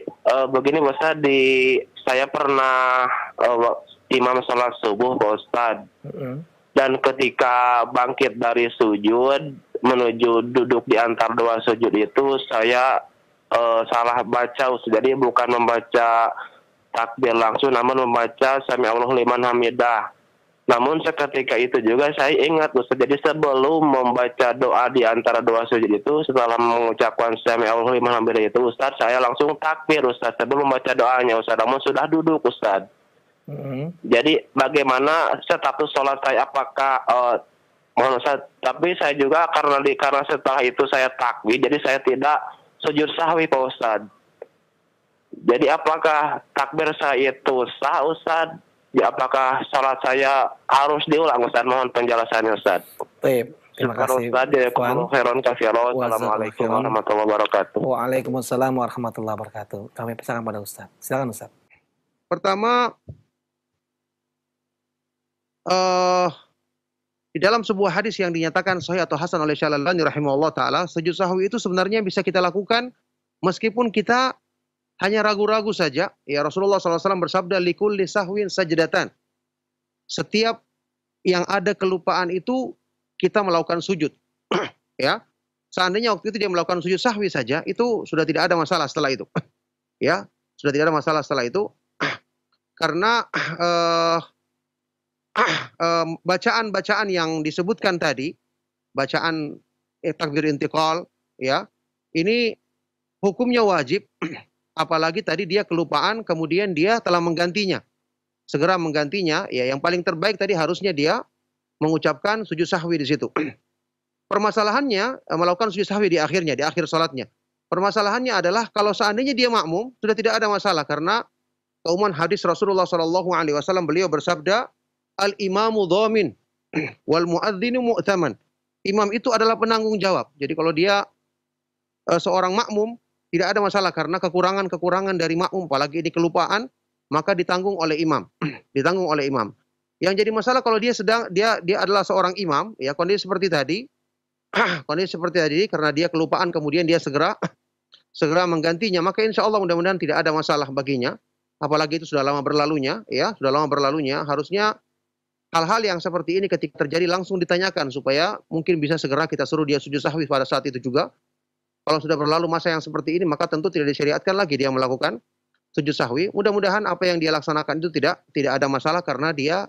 begini, Ustaz, saya pernah imam sholat subuh, Pak Ustaz. Dan ketika bangkit dari sujud, menuju duduk di antara dua sujud itu, saya salah baca, Ustaz. Jadi, bukan membaca takbir langsung, namun membaca Sami Allahu liman hamidah. Namun seketika itu juga saya ingat, Ustaz, jadi sebelum membaca doa di antara dua sujud itu, setelah mengucapkan Sami Allahu liman hamidah itu, Ustaz, saya langsung takbir, Ustaz, sebelum membaca doanya, Ustaz, namun sudah duduk, Ustaz. Jadi bagaimana status sholat saya, apakah mohon Ustaz, tapi saya juga karena setelah itu saya takbir, jadi saya tidak sujud sahwi, Pak Ustaz. Jadi apakah takbir saya itu sah, Ustaz? Ya, apakah salat saya harus diulang, Ustaz? Mohon penjelasannya, Ustaz. Baik, terima kasih. Assalamualaikum warahmatullahi wabarakatuh. Waalaikumsalam warahmatullahi wabarakatuh. Kami persilakan pada Ustaz. Silakan, Ustaz. Pertama, di dalam sebuah hadis yang dinyatakan sahih atau hasan oleh Syalbani rahimahullah taala, sujud sahwi itu sebenarnya bisa kita lakukan meskipun kita hanya ragu-ragu saja. Ya, Rasulullah SAW bersabda, likulli sahwin sajdatan. Setiap yang ada kelupaan itu kita melakukan sujud. Ya, seandainya waktu itu dia melakukan sujud sahwi saja, itu sudah tidak ada masalah setelah itu. Ya, sudah tidak ada masalah setelah itu, karena bacaan-bacaan yang disebutkan tadi, bacaan takbir intiqal, ya, ini hukumnya wajib. Apalagi tadi dia kelupaan, kemudian dia telah menggantinya. Segera menggantinya, ya yang paling terbaik tadi harusnya dia mengucapkan sujud sahwi di situ. Permasalahannya melakukan sujud sahwi di akhirnya, di akhir salatnya. Permasalahannya adalah kalau seandainya dia makmum, sudah tidak ada masalah karena keumuman hadis Rasulullah SAW, beliau bersabda, al-imamu dhamin wal muadzinu mu'taman. Imam itu adalah penanggung jawab. Jadi kalau dia seorang makmum, tidak ada masalah karena kekurangan-kekurangan dari makmum, apalagi ini kelupaan, maka ditanggung oleh imam. Ditanggung oleh imam. Yang jadi masalah kalau dia adalah seorang imam, ya kondisi seperti tadi, kondisi seperti tadi karena dia kelupaan kemudian dia segera menggantinya, maka insya Allah mudah-mudahan tidak ada masalah baginya. Apalagi itu sudah lama berlalunya, ya sudah lama berlalunya. Harusnya hal-hal yang seperti ini ketika terjadi langsung ditanyakan supaya mungkin bisa segera kita suruh dia sujud sahwi pada saat itu juga. Kalau sudah berlalu masa yang seperti ini, maka tentu tidak disyariatkan lagi dia melakukan sujud sahwi. Mudah-mudahan apa yang dia laksanakan itu tidak ada masalah karena dia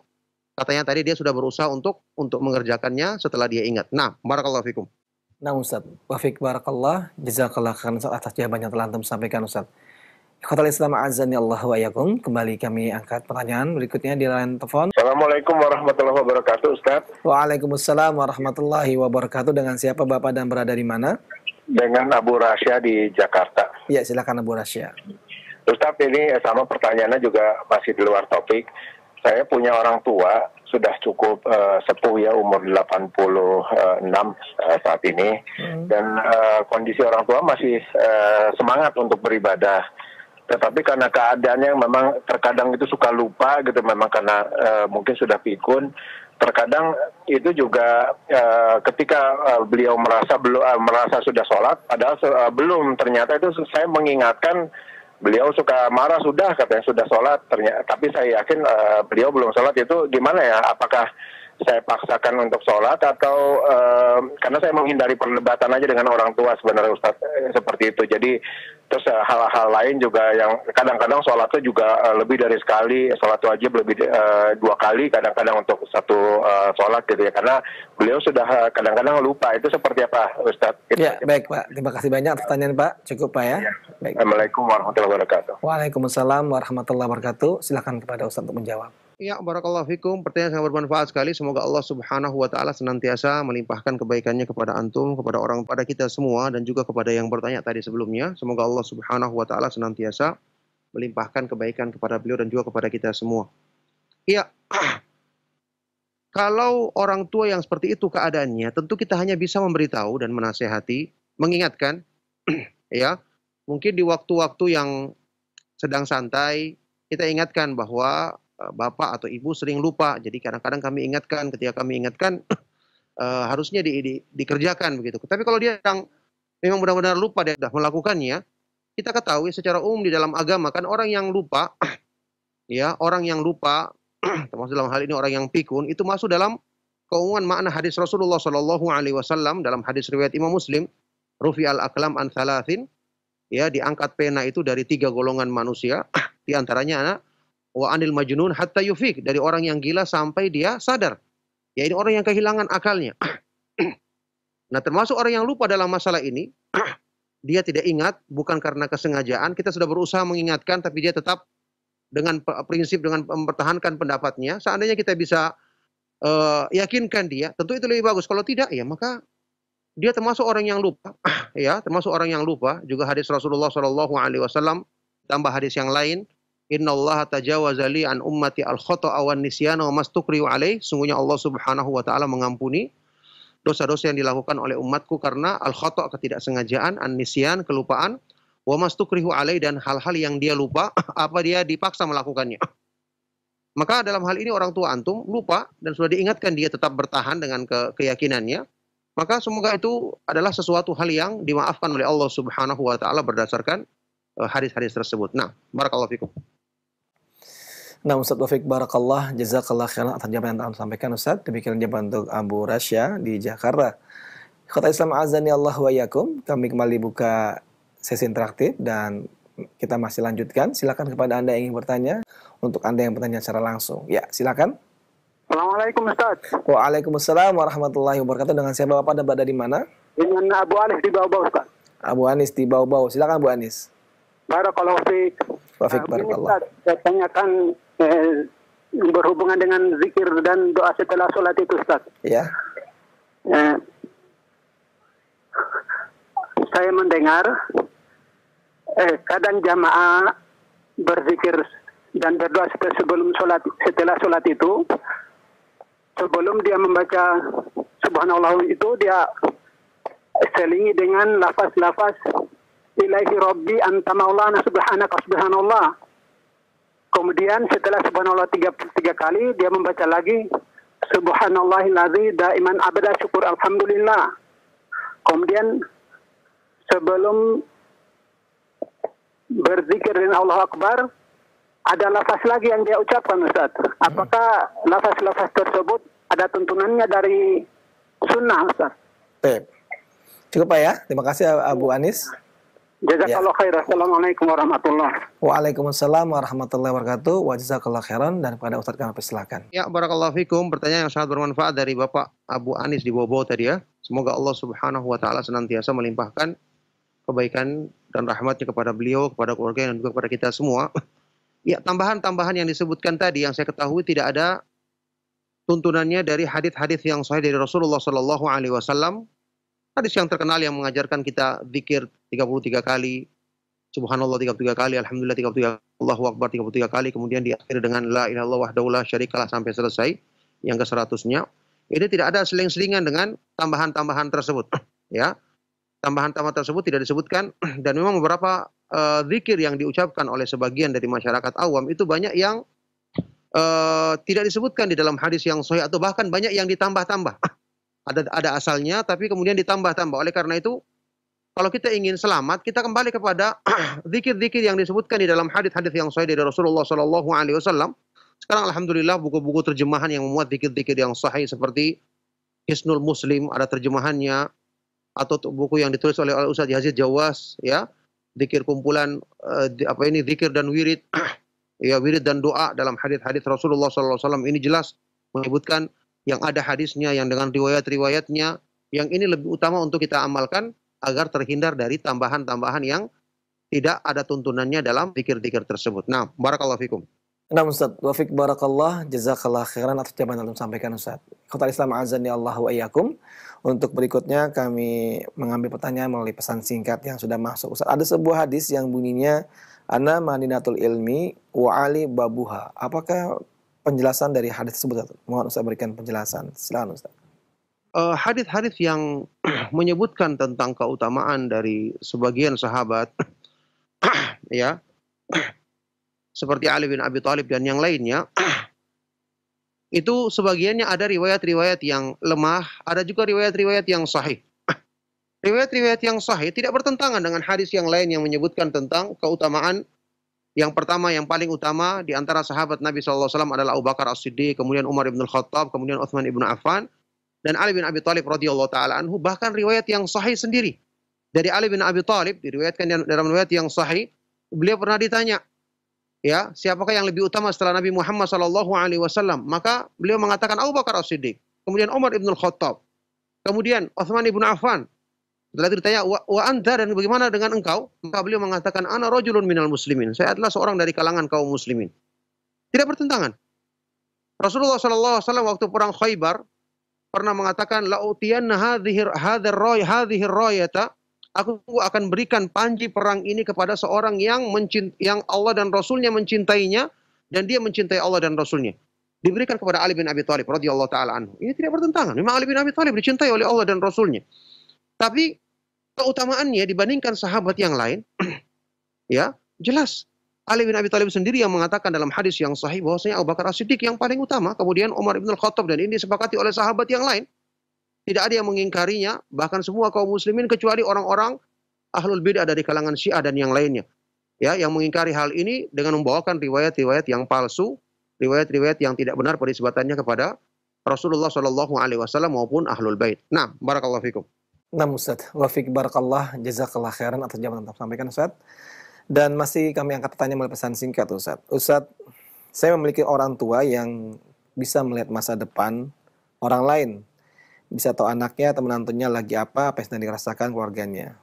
katanya tadi dia sudah berusaha untuk mengerjakannya setelah dia ingat. Nah, barakallahu fikum. Nah, Ustaz, wafik barakallah, jazakallah khairan atas jawaban yang telah antum sampaikan, Ustaz. Ikhwatal Islam azani Allah wa iyyakum. Kembali kami angkat pertanyaan berikutnya di line telepon. Assalamualaikum warahmatullahi wabarakatuh, Ustaz. Waalaikumsalam warahmatullahi wabarakatuh. Dengan siapa Bapak dan berada di mana? Dengan Abu Rasya di Jakarta. Ya, silakan Abu Rasya. Ustaz, ini sama pertanyaannya juga masih di luar topik. Saya punya orang tua, sudah cukup sepuh ya, umur 86 saat ini. Dan kondisi orang tua masih semangat untuk beribadah. Tetapi karena keadaannya yang memang terkadang itu suka lupa gitu, memang karena mungkin sudah pikun. Terkadang itu juga ketika beliau merasa sudah sholat, padahal belum. Ternyata itu saya mengingatkan, beliau suka marah, sudah katanya sudah sholat. Ternyata, tapi saya yakin beliau belum sholat. Itu gimana ya? Apakah saya paksakan untuk sholat atau karena saya menghindari perdebatan aja dengan orang tua sebenarnya Ustaz, seperti itu. Jadi terus hal-hal lain juga yang kadang-kadang sholatnya juga lebih dari sekali, sholat wajib lebih 2 kali kadang-kadang untuk satu sholat gitu ya, karena beliau sudah kadang-kadang lupa. Itu seperti apa Ustaz? Ya, baik Pak, terima kasih banyak atas pertanyaan Pak, cukup Pak ya. Baik. Assalamualaikum warahmatullahi wabarakatuh. Waalaikumsalam warahmatullahi wabarakatuh. Silakan kepada Ustaz untuk menjawab. Ya, barakallahu fikum. Pertanyaan sangat bermanfaat sekali. Semoga Allah Subhanahu wa taala senantiasa melimpahkan kebaikannya kepada antum, kepada pada kita semua dan juga kepada yang bertanya tadi sebelumnya. Semoga Allah Subhanahu wa taala senantiasa melimpahkan kebaikan kepada beliau dan juga kepada kita semua. Iya. Kalau orang tua yang seperti itu keadaannya, tentu kita hanya bisa memberitahu dan menasehati, mengingatkan ya. Mungkin di waktu-waktu yang sedang santai, kita ingatkan bahwa bapak atau ibu sering lupa. Jadi kadang-kadang kami ingatkan, ketika kami ingatkan harusnya dikerjakan begitu. Tapi kalau dia memang benar-benar lupa dia sudah melakukannya, kita ketahui secara umum di dalam agama kan orang yang lupa ya, orang yang lupa termasuk dalam hal ini orang yang pikun itu masuk dalam keumuman makna hadis Rasulullah Shallallahu alaihi wasallam dalam hadis riwayat Imam Muslim, rufi al-aqlam an thalathin, ya diangkat pena itu dari 3 golongan manusia, di antaranya wa anil majnun hatta yufik, dari orang yang gila sampai dia sadar. Ya ini orang yang kehilangan akalnya. Nah, termasuk orang yang lupa dalam masalah ini, dia tidak ingat bukan karena kesengajaan, kita sudah berusaha mengingatkan tapi dia tetap dengan prinsip dengan mempertahankan pendapatnya. Seandainya kita bisa yakinkan dia, tentu itu lebih bagus. Kalau tidak ya maka dia termasuk orang yang lupa. Ya, termasuk orang yang lupa. Juga hadis Rasulullah Shallallahu alaihi wasallam tambah hadis yang lain, innallaha tajawaza li an ummati al-khata'a wan nisyana wa mastukrihu alaih. Sungguhnya Allah Subhanahu wa taala mengampuni dosa-dosa yang dilakukan oleh umatku karena al-khata' ketidaksengajaan, an-nisyan kelupaan, wa mastukrihu alaih dan hal-hal yang dia lupa apa dia dipaksa melakukannya. Maka dalam hal ini orang tua antum lupa dan sudah diingatkan dia tetap bertahan dengan keyakinannya. Maka semoga itu adalah sesuatu hal yang dimaafkan oleh Allah Subhanahu wa taala berdasarkan hadis-hadis tersebut. Nah, barakallahu fikum. Nah, Ustaz Taufik barakallah, jazakallah khairan atas jawaban yang telah sampaikan Ustaz. Demikian jawaban untuk Abu Rasya di Jakarta. Kota Islam azani Allah wa yakum. Kami kembali buka sesi interaktif dan kita masih lanjutkan. Silakan kepada Anda yang ingin bertanya. Untuk Anda yang bertanya secara langsung. Ya, silakan. Assalamualaikum Ustaz. Waalaikumsalam warahmatullahi wabarakatuh. Dengan siapa Bapak dan berada di mana? Dengan Abu Anis di Bau-Bau Ustaz. Abu Anis di Bau-Bau. Silakan Abu Anis. Barakallahu fiik. Wafik barakallah. Saya tanyakan berhubungan dengan zikir dan doa setelah sholat itu Ustaz. Ya. Saya mendengar kadang jamaah berzikir dan berdoa setelah sholat itu, sebelum dia membaca subhanallah itu dia selingi dengan lafaz-lafaz ilahi rabbi anta maulana subhanaka subhanallah. Kemudian setelah subhanallah 3 kali dia membaca lagi subhanallahilladzi daiman abada syukur alhamdulillah. Kemudian sebelum berzikir dengan Allah Akbar ada lafaz lagi yang dia ucapkan Ustaz. Apakah lafaz-lafaz tersebut ada tuntunannya dari sunnah Ustaz? Baik. Cukup Pak ya. Terima kasih Abu Anis. Jazakallah khair. Assalamualaikum warahmatullahi wabarakatuh. Waalaikumsalam warahmatullahi wabarakatuh. Wa jazakallah khairan dan kepada Ustaz kami persilakan. Ya, barakallahu fikum. Pertanyaan yang sangat bermanfaat dari Bapak Abu Anis di Bau-Bau tadi ya. Semoga Allah Subhanahu wa taala senantiasa melimpahkan kebaikan dan rahmatnya kepada beliau, kepada keluarga dan juga kepada kita semua. Ya, tambahan-tambahan yang disebutkan tadi yang saya ketahui tidak ada tuntunannya dari hadis-hadis yang sahih dari Rasulullah Shallallahu alaihi wasallam. Hadis yang terkenal yang mengajarkan kita zikir 33 kali, subhanallah 33 kali, alhamdulillah 33, Allahu akbar 33 kali, kemudian diakhiri dengan la ilaha illallah wahdahu la syarikalah sampai selesai yang ke-100-nya. Ini tidak ada seling-selingan dengan tambahan-tambahan tersebut, ya. Tambahan-tambahan tersebut tidak disebutkan dan memang beberapa zikir yang diucapkan oleh sebagian dari masyarakat awam itu banyak yang tidak disebutkan di dalam hadis yang sahih atau bahkan banyak yang ditambah-tambah. Ada asalnya tapi kemudian ditambah-tambah. Oleh karena itu kalau kita ingin selamat kita kembali kepada zikir-zikir yang disebutkan di dalam hadis-hadis yang sahih dari Rasulullah Shallallahu alaihi wasallam Sekarang alhamdulillah buku-buku terjemahan yang memuat zikir-zikir yang sahih seperti Hisnul Muslim ada terjemahannya, atau buku yang ditulis oleh Ustaz Yazid Jawas, ya, zikir kumpulan zikir dan wirid, ya, wirid dan doa dalam hadis-hadis Rasulullah SAW ini jelas menyebutkan yang ada hadisnya, yang dengan riwayat-riwayatnya, yang ini lebih utama untuk kita amalkan agar terhindar dari tambahan-tambahan yang tidak ada tuntunannya dalam zikir-zikir tersebut. Nah, barakallahu fikum. Nah Ustaz, wafik barakallah, jazakallah khairan atas jawaban yang sampaikan Ustaz. Ikhwatal Islam azani Allah wa iyyakum. Untuk berikutnya kami mengambil pertanyaan melalui pesan singkat yang sudah masuk Ustaz. Ada sebuah hadis yang bunyinya ana madinatul ilmi wa ali babuha. Apakah penjelasan dari hadis tersebut Ustaz? Mohon Ustaz berikan penjelasan. Silakan Ustaz. Hadis-hadis yang menyebutkan tentang keutamaan dari sebagian sahabat ya, seperti Ali bin Abi Thalib dan yang lainnya, itu sebagiannya ada riwayat-riwayat yang lemah, ada juga riwayat-riwayat yang sahih. Riwayat-riwayat yang sahih tidak bertentangan dengan hadis yang lain yang menyebutkan tentang keutamaan. Yang pertama, yang paling utama di antara sahabat Nabi SAW adalah Abu Bakar As-Siddiq, kemudian Umar ibn Al-Khattab, kemudian Utsman ibn Affan, dan Ali bin Abi Thalib radhiyallahu taala anhu. Bahkan riwayat yang sahih sendiri dari Ali bin Abi Thalib diriwayatkan dalam riwayat yang sahih, beliau pernah ditanya, ya, siapakah yang lebih utama setelah Nabi Muhammad SAW? Maka beliau mengatakan Abu Bakar As-Siddiq, kemudian Umar ibn Al-Khattab, kemudian Utsman ibn Affan. Setelah itu ditanya, wa anta, dan bagaimana dengan engkau? Maka beliau mengatakan, ana rajulun minal muslimin. Saya adalah seorang dari kalangan kaum muslimin. Tidak bertentangan. Rasulullah SAW waktu perang Khaybar pernah mengatakan, la'utiyanna hadhihi rayata, aku akan berikan panji perang ini kepada seorang yang Allah dan Rasulnya mencintainya, dan dia mencintai Allah dan Rasulnya. Diberikan kepada Ali bin Abi Thalib radhiyallahu taala anhu. Ini tidak bertentangan. Memang Ali bin Abi Thalib dicintai oleh Allah dan Rasulnya. Tapi keutamaannya dibandingkan sahabat yang lain, ya, jelas. Ali bin Abi Thalib sendiri yang mengatakan dalam hadis yang sahih bahwasanya Abu Bakar As-Siddiq yang paling utama, kemudian Umar ibn Al-Khattab, dan ini disepakati oleh sahabat yang lain. Tidak ada yang mengingkarinya, bahkan semua kaum muslimin kecuali orang-orang ahlul bid'ah dari kalangan Syiah dan yang lainnya. Ya, yang mengingkari hal ini dengan membawakan riwayat-riwayat yang palsu, riwayat-riwayat yang tidak benar penisbatannya kepada Rasulullah SAW maupun ahlul bait. Nah, barakallahu fikum. Nah Ustaz, wafik barakallah, jazakallah khairan atas jawaban yang telah sampaikan Ustaz. Dan masih kami angkat pertanyaan melalui pesan singkat Ustaz. Ustaz, saya memiliki orang tua yang bisa melihat masa depan orang lain. Bisa tahu anaknya atau menantunya lagi apa yang sedang dirasakan keluarganya.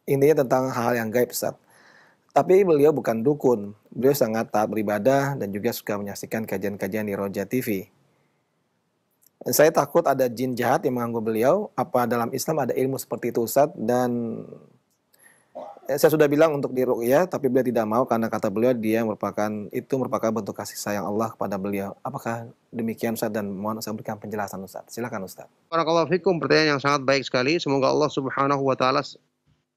Intinya tentang hal yang gaib Ustaz. Tapi beliau bukan dukun. Beliau sangat taat beribadah dan juga suka menyaksikan kajian-kajian di Roja TV. Saya takut ada jin jahat yang mengganggu beliau. Apa dalam Islam ada ilmu seperti itu Ustaz? Dan saya sudah bilang untuk diruqyah, tapi beliau tidak mau karena kata beliau itu merupakan bentuk kasih sayang Allah kepada beliau. Apakah demikian Ustaz? Dan mohon saya berikan penjelasan Ustaz. Silakan Ustaz. Barakallahu fikum, pertanyaan yang sangat baik sekali. Semoga Allah Subhanahu wa taala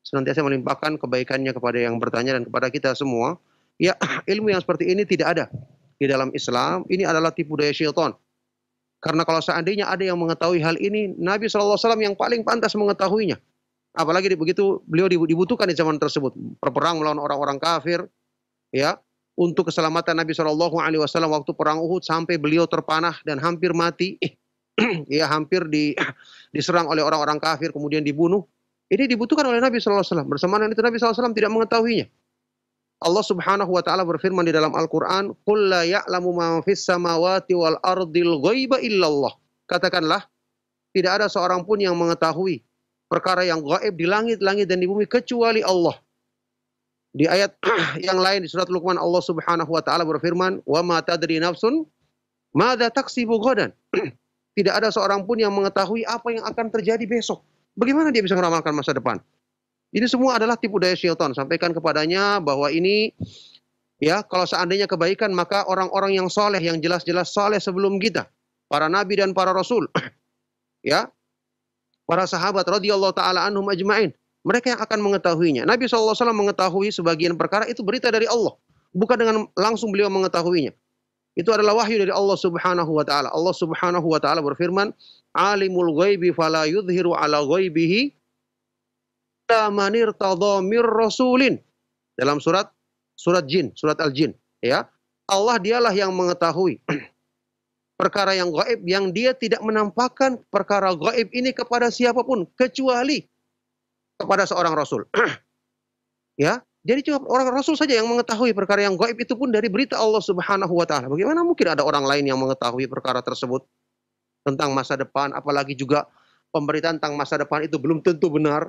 senantiasa melimpahkan kebaikannya kepada yang bertanya dan kepada kita semua. Ya, ilmu yang seperti ini tidak ada di dalam Islam. Ini adalah tipu daya syaitan. Karena kalau seandainya ada yang mengetahui hal ini, Nabi SAW yang paling pantas mengetahuinya. Apalagi begitu beliau dibutuhkan di zaman tersebut, berperang melawan orang-orang kafir, ya, untuk keselamatan Nabi SAW waktu perang Uhud sampai beliau terpanah dan hampir mati, ya, hampir diserang oleh orang-orang kafir kemudian dibunuh. Ini dibutuhkan oleh Nabi SAW. Bersamaan itu Nabi SAW tidak mengetahuinya. Allah Subhanahu wa taala berfirman di dalam Al-Qur'an, "Qul la ya'lamu man fis samawati wal ardil ghaiba illallah." Katakanlah, tidak ada seorang pun yang mengetahui perkara yang gaib di langit-langit dan di bumi kecuali Allah. Di ayat yang lain di surat Luqman, Allah Subhanahu wa taala berfirman, "Wa ma tadri nafsun madza taksibu ghadan." Tidak ada seorang pun yang mengetahui apa yang akan terjadi besok. Bagaimana dia bisa meramalkan masa depan? Ini semua adalah tipu daya syaitan. Sampaikan kepadanya bahwa ini, ya, kalau seandainya kebaikan maka orang-orang yang soleh, yang jelas-jelas soleh sebelum kita, para nabi dan para rasul, ya, para sahabat radhiyallahu taala anhum ajmain, mereka yang akan mengetahuinya. Nabi SAW mengetahui sebagian perkara itu berita dari Allah, bukan dengan langsung beliau mengetahuinya. Itu adalah wahyu dari Allah Subhanahu wa taala. Allah Subhanahu wa taala berfirman, "Alimul ghaibi fala yudhiru ala ghaibihi man irtadha mir rasulin." Dalam surat Jin, surat Al-Jin, ya. Allah dialah yang mengetahui perkara yang gaib, yang dia tidak menampakkan perkara gaib ini kepada siapapun kecuali kepada seorang rasul. Ya, jadi cuma orang rasul saja yang mengetahui perkara yang gaib, itu pun dari berita Allah Subhanahu wa taala. Bagaimana mungkin ada orang lain yang mengetahui perkara tersebut tentang masa depan, apalagi juga pemberitaan tentang masa depan itu belum tentu benar.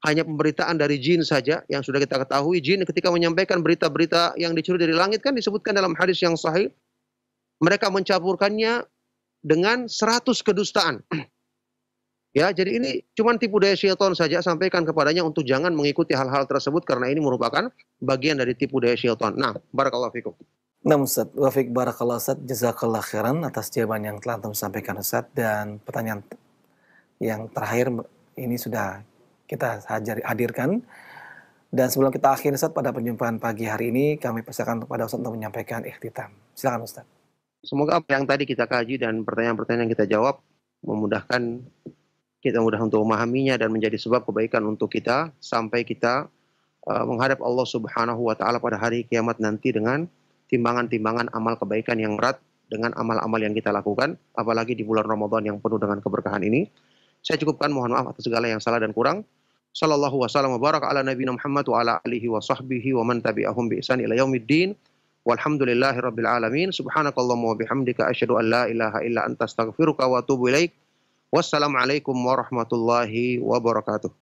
Hanya pemberitaan dari jin saja yang sudah kita ketahui. Jin ketika menyampaikan berita-berita yang dicuri dari langit, kan disebutkan dalam hadis yang sahih, mereka mencampurkannya dengan 100 kedustaan. Ya, jadi ini cuma tipu daya syaitan saja. Sampaikan kepadanya untuk jangan mengikuti hal-hal tersebut karena ini merupakan bagian dari tipu daya syaitan. Nah, barakallahu fikum. Nah Ustaz, wafik barakallah Ustaz, jazakallah khairan atas jawaban yang telah Antum sampaikan Ustaz. Dan pertanyaan yang terakhir ini sudah kita hadirkan. Dan sebelum kita akhiri Ustaz pada perjumpaan pagi hari ini, kami persilakan kepada Ustaz untuk menyampaikan ikhtitam. Silakan Ustaz. Semoga apa yang tadi kita kaji dan pertanyaan-pertanyaan yang kita jawab memudahkan kita mudah untuk memahaminya dan menjadi sebab kebaikan untuk kita sampai kita menghadap Allah Subhanahu wa taala pada hari kiamat nanti dengan timbangan-timbangan amal kebaikan yang berat dengan amal-amal yang kita lakukan, apalagi di bulan Ramadan yang penuh dengan keberkahan ini. Saya cukupkan, mohon maaf atas segala yang salah dan kurang. Sallallahu wasallam wa baraka ala nabiyina Muhammad wa ala alihi wa sahbihi wa man tabi'ahum bi ihsan ila yaumiddin. Walhamdulillahi rabbil alamin. Subhanakallahumma wa bihamdika asyhadu an la ilaha illa anta astaghfiruka wa atubu ilaik. Wassalamualaikum warahmatullahi wabarakatuh.